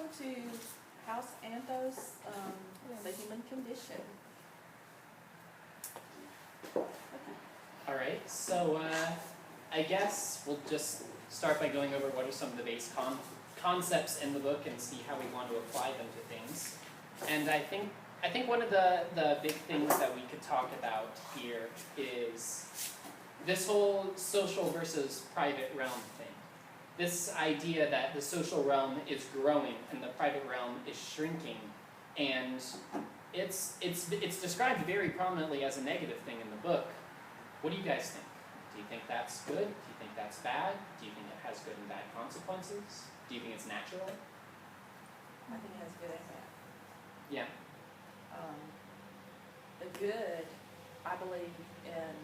welcome to House Anthos, the human condition. All right, so I guess we'll just start by going over what are some of the base concepts in the book and see how we want to apply them to things. And I think one of the big things that we could talk about here is this whole social versus private realm thing. This idea that the social realm is growing and the private realm is shrinking, and it's described very prominently as a negative thing in the book. What do you guys think? Do you think that's good? Do you think that's bad? Do you think it has good and bad consequences? Do you think it's natural? I think it has good and bad. Yeah. The good, I believe in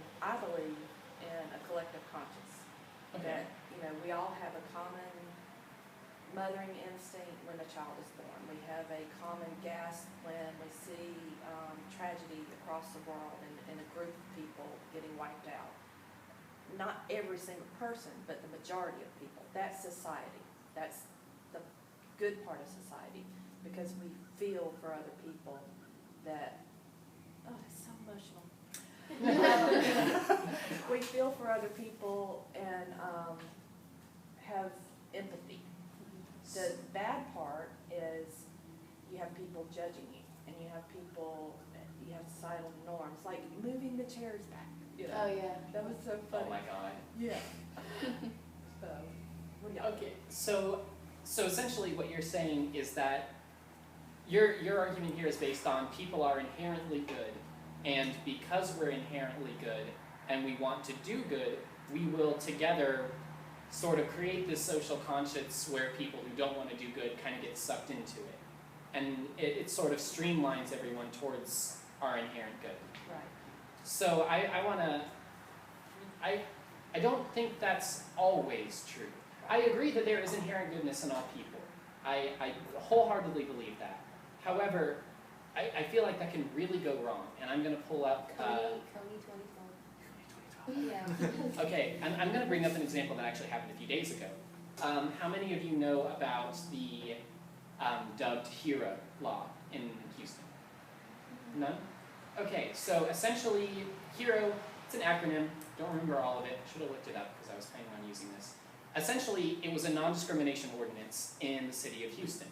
a collective conscience. Okay. That, we all have a common mothering instinct when a child is born. We have a common gasp when we see tragedy across the world and a group of people getting wiped out. Not every single person, but the majority of people. That's society. That's the good part of society, because we feel for other people that, oh, it's so emotional. We feel for other people and have empathy. The bad part is you have people judging you, and you have societal norms, like moving the chairs back. Oh yeah. That was so funny. Oh my God. Yeah. So, what do y'all Okay, so essentially what you're saying is that your argument here is based on people are inherently good, and because we're inherently good and we want to do good, we will together sort of create this social conscience where people who don't want to do good kind of get sucked into it. And it sort of streamlines everyone towards our inherent good. Right. So I don't think that's always true. I agree that there is inherent goodness in all people. I wholeheartly believe that. However, I feel like that can really go wrong, and I'm going to pull up... Coney 2012. Yeah. Okay, I'm going to bring up an example that actually happened a few days ago. How many of you know about the dubbed HERO law in Houston? None? Okay, so essentially, HERO, it's an acronym. Don't remember all of it. Should have looked it up because I was planning on using this. Essentially, it was a non-discrimination ordinance in the city of Houston.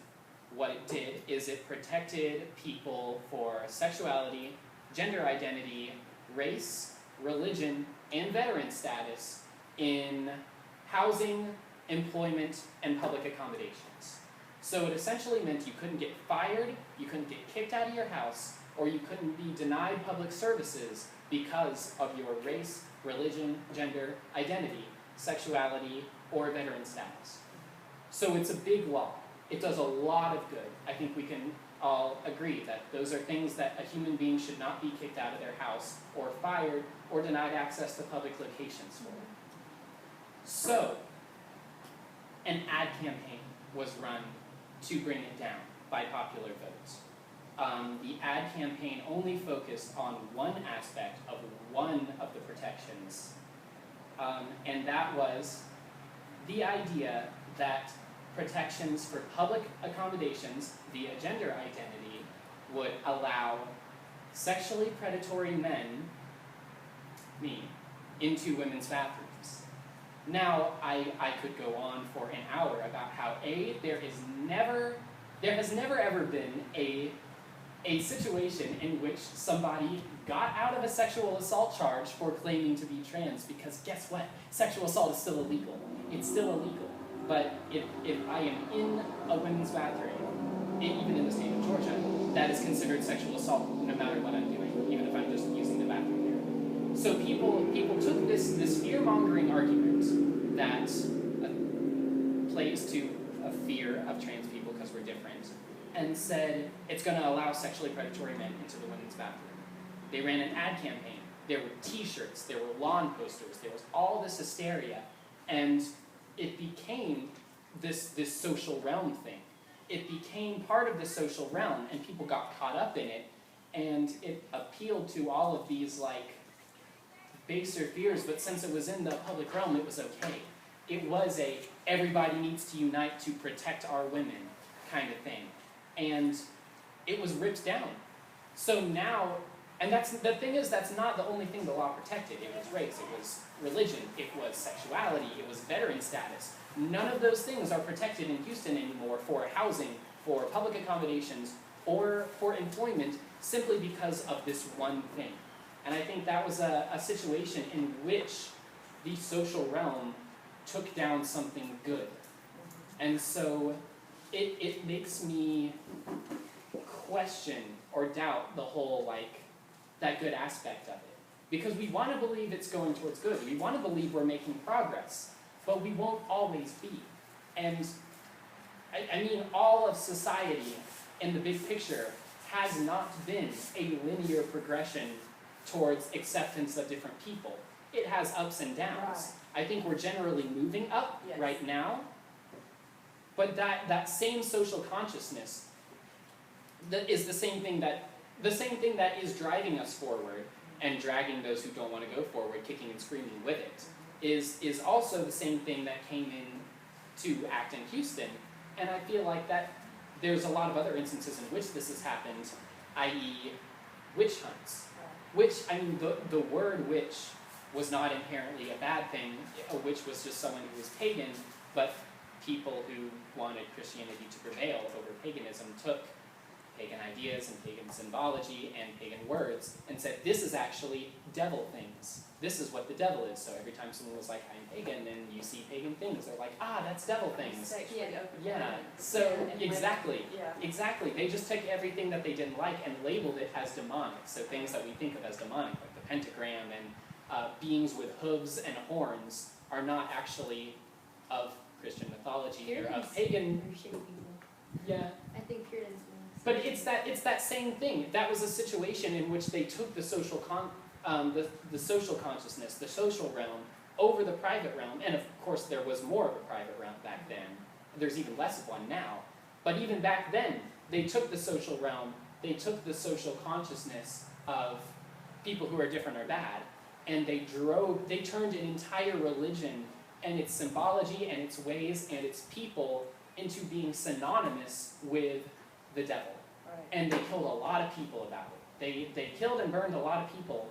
What it did is it protected people for sexuality, gender identity, race, religion, and veteran status in housing, employment, and public accommodations. So it essentially meant you couldn't get fired, you couldn't get kicked out of your house, or you couldn't be denied public services because of your race, religion, gender, identity, sexuality, or veteran status. So it's a big law. It does a lot of good. I think we can all agree that those are things that a human being should not be kicked out of their house or fired or denied access to public locations for. So, an ad campaign was run to bring it down by popular vote. The ad campaign only focused on one aspect of one of the protections, and that was the idea that protections for public accommodations via gender identity would allow sexually predatory men, me, into women's bathrooms. Now, I could go on for an hour about how there has never ever been a situation in which somebody got out of a sexual assault charge for claiming to be trans, because guess what? Sexual assault is still illegal. It's still illegal. But if I am in a women's bathroom, even in the state of Georgia, that is considered sexual assault no matter what I'm doing, even if I'm just using the bathroom there. So people took this fear-mongering argument that plays to a fear of trans people because we're different, and said it's going to allow sexually predatory men into the women's bathroom. They ran an ad campaign. There were t-shirts, there were lawn posters, there was all this hysteria, and it became this social realm thing. It became part of the social realm, and people got caught up in it, and it appealed to all of these baser fears, but since it was in the public realm, it was okay. It was everybody needs to unite to protect our women kind of thing. And it was ripped down. So now, and that's the thing is, that's not the only thing the law protected. It was race, it was religion, it was sexuality, it was veteran status. None of those things are protected in Houston anymore for housing, for public accommodations, or for employment, simply because of this one thing. And I think that was a situation in which the social realm took down something good. And so it makes me question or doubt the whole, like, that good aspect of it. Because we want to believe it's going towards good. We want to believe we're making progress, but we won't always be. And I mean, all of society in the big picture has not been a linear progression towards acceptance of different people. It has ups and downs. I think we're generally moving up right now, but that same social consciousness that is the same thing that is driving us forward and dragging those who don't want to go forward, kicking and screaming with it, is also the same thing that came in to act in Houston. And I feel like that there's a lot of other instances in which this has happened, i.e. witch hunts. Which, I mean, the word witch was not inherently a bad thing. A witch was just someone who was pagan, but people who wanted Christianity to prevail over paganism took pagan ideas and pagan symbology and pagan words and said, this is actually devil things. This is what the devil is. So every time someone was like, I'm pagan, and you see pagan things, they're like, that's devil things. Yeah, so exactly. Exactly. They just took everything that they didn't like and labeled it as demonic. So things that we think of as demonic, like the pentagram and beings with hooves and horns, are not actually of Christian mythology. They're of pagan. Yeah. I think Puritans. But it's that same thing. That was a situation in which they took the social the social consciousness, the social realm, over the private realm. And of course, there was more of a private realm back then. There's even less of one now. But even back then, they took the social realm, they took the social consciousness of people who are different or bad, and they turned an entire religion and its symbology and its ways and its people into being synonymous with the devil. Right. And they killed a lot of people about it. They killed and burned a lot of people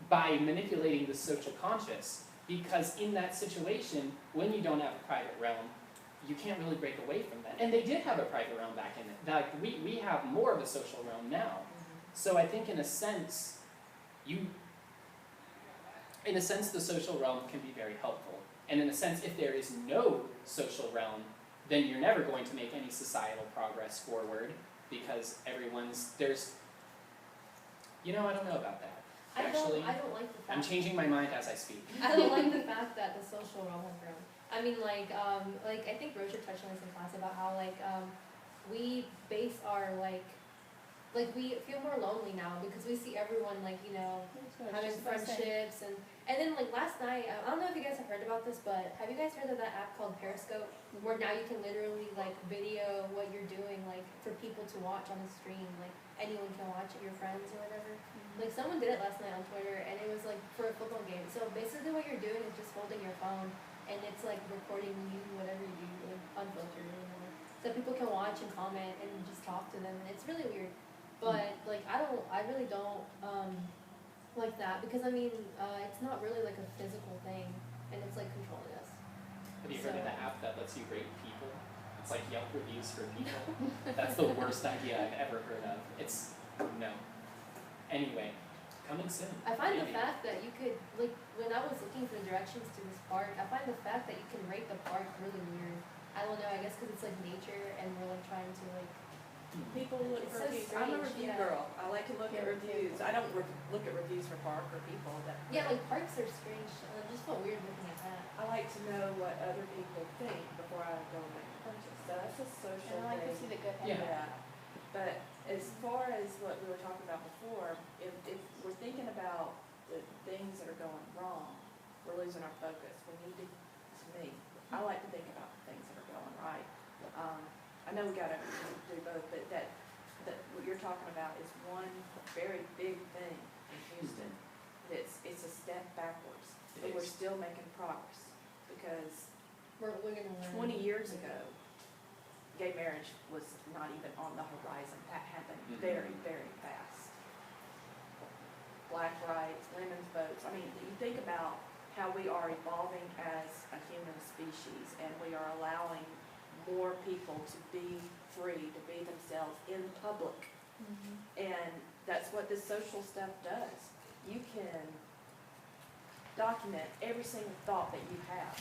by manipulating the social conscious, because in that situation, when you don't have a private realm, you can't really break away from that. And they did have a private realm back in it. Like, we have more of a social realm now. So I think in a sense, the social realm can be very helpful. And in a sense, if there is no social realm, then you're never going to make any societal progress forward, because I don't know about that. Actually, I don't like the fact. I'm changing my mind as I speak. I don't like the fact that the social realm has grown. I mean, I think Rocha touched on this in class about how we base our we feel more lonely now because we see everyone having friendships and then last night, I don't know if you guys have heard about this, but have you guys heard of that app called Periscope, where now you can literally video what you're doing for people to watch on the stream, anyone can watch it, your friends or whatever. Someone did it last night on Twitter, and it was for a football game. So basically what you're doing is just holding your phone, and it's recording you, whatever you do, unfiltered or whatever. So people can watch and comment and just talk to them, and it's really weird. But I really don't like that, because it's not really a physical thing, and it's controlling us. Have you heard of the app that lets you rate people? It's like Yelp reviews for people. That's the worst idea I've ever heard of. No. Anyway, coming soon. I find maybe. The fact that you could, when I was looking for directions to this park, I find the fact that you can rate the park really weird. I don't know, I guess because it's nature, and we're trying to People look It's for so reviews. I'm a strange, review yeah. girl. I like to look at reviews. I don't look at reviews for park or people. parks are strange. I just felt weird looking at that. I like to know what other people think before I go and make a purchase. So that's a social And I like to thing. see the good and Yeah. bad. But as far as what we were talking about before, if we're thinking about the things that are going wrong, we're losing our focus. We need to me, I like to think about the things that are going right. I know we gotta do both, but that what you're talking about is one very big thing in Houston. It's a step backwards, but we're still making progress, because We're gonna learn. 20 years ago, gay marriage was not even on the horizon. That happened Mhm. very, very fast. Black rights, women's votes. I mean, you think about how we are evolving as a human species, and we are allowing more people to be free, to be themselves in public. And that's what this social stuff does. You can document every single thought that you have.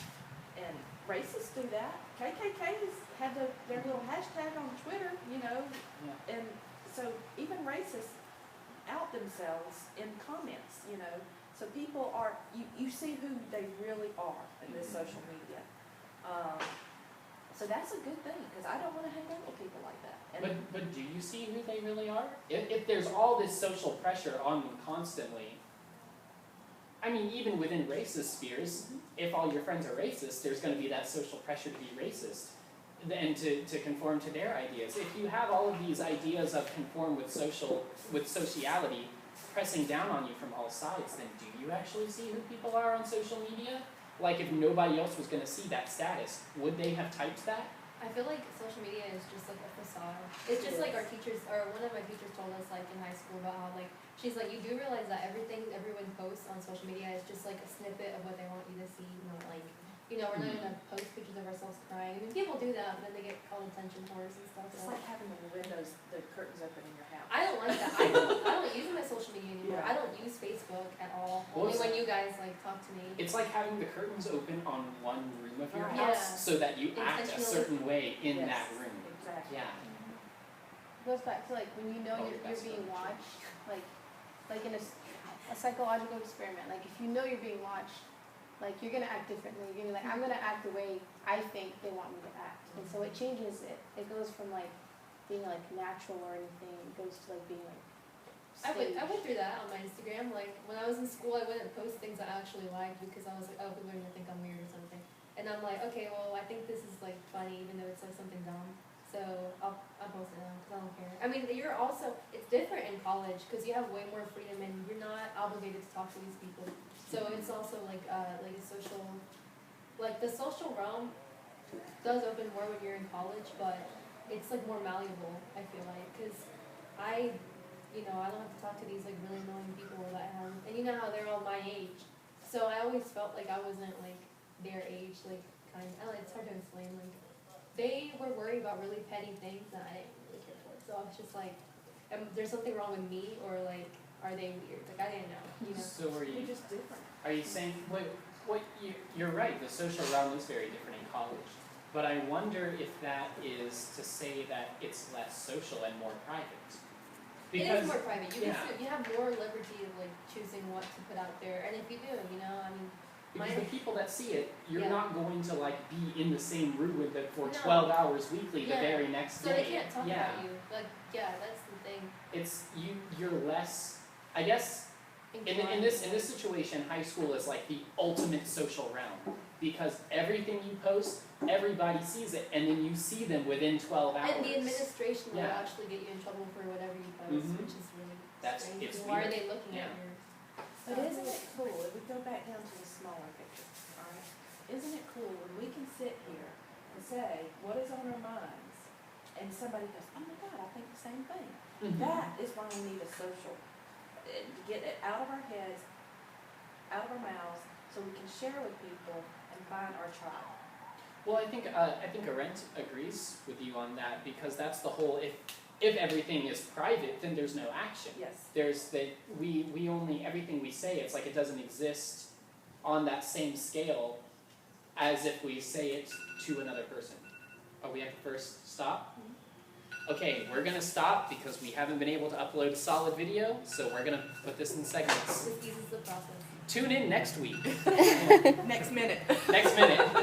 And racists do that. KKK's had their little hashtag on Twitter, you know. Yeah. And so even racists out themselves in comments, you know. So people are, you see who they really are in this social media. So that's a good thing, because I don't want to hang out with people like that. And But do you see who they really are? If there's all this social pressure on them constantly, I mean, even within racist spheres, if all your friends are racist, there's going to be that social pressure to be racist and to conform to their ideas. If you have all of these ideas of conform with sociality pressing down on you from all sides, then do you actually see who people are on social media? Like, if nobody else was going to see that status, would they have typed that? I feel like social media is just like a facade. It's just like our teachers, or one of my teachers told us like in high school about how like, she's like, you do realize that everything everyone posts on social media is just like a snippet of what they want you to see, you know, like, you know, we're not gonna post pictures of ourselves crying. I mean, people do that, but then they get called attention whores and stuff. it's So. like having the windows, the curtains open in your house. I don't like that. I don't use my social media anymore. Yeah. I don't use Facebook at all. Well, Only it's- when you guys like talk to me. It's like having the curtains open on one room of your Right. house Yeah. so that you act a Intentionally. certain way in Yes, that room. Exactly. Yeah. Goes back to like when you know Oh, you're that's being so true. watched, like in a psychological experiment. Like if you know you're being watched, like you're gonna act differently. You're gonna be like, I'm gonna act the way I think they want me to act, and so it changes it. It goes from like being like natural or anything. It goes to like being like. I Staged. went through that on my Instagram. Like when I was in school, I wouldn't post things I actually liked because I was like, oh, people are gonna think I'm weird or something. And I'm like, okay, well, I think this is like funny, even though it's like something dumb. So I'll post it now because I don't care. I mean, it's different in college because you have way more freedom and you're not obligated to talk to these people. So it's also like a social, like the social realm does open more when you're in college, but it's like more malleable, I feel like, because I don't have to talk to these like really annoying people that I have, and you know how they're all my age. So I always felt like I wasn't like their age, like it's hard to explain, like. They were worried about really petty things that I didn't really care for. So I was just like, there's something wrong with me, or like, are they weird? Like, I didn't know, you know? So are We're you, just different. are you saying, you're right, the social realm is very different in college. But I wonder if that is to say that it's less social and more private. It is more private. You yeah. you have more liberty of like choosing what to put out there. And if you do, you know, I mean, Because the people that see it, you're Yeah. not going to like be in the same room with it for No. 12 hours weekly the Yeah. very next so day. they can't talk yeah. about you. Like, yeah, that's the thing. It's you're less, I guess in this situation, high school is like the ultimate social realm because everything you post, everybody sees it, and then you see them within 12 hours. And the administration will Yeah. actually get you in trouble for whatever you post, Mhm. which is really That's- strange. it's Why are weird. they looking at Yeah. your But isn't it cool, if we go back down to the smaller picture, alright? Isn't it cool when we can sit here and say, what is on our minds? And somebody goes, oh my God, I think the same thing. Mhm. That is why we need a social, to get it out of our heads, out of our mouths, so we can share with people and find our tribe. Well, I think Arendt agrees with you on that because that's the whole. If everything is private, then there's no action. Yes. There's that we only everything we say. It's like it doesn't exist on that same scale as if we say it to another person. Oh, we have to first stop. Okay, we're gonna stop because we haven't been able to upload a solid video, so we're gonna put this in segments. This eases the process. Tune in next week. Next minute. Next minute.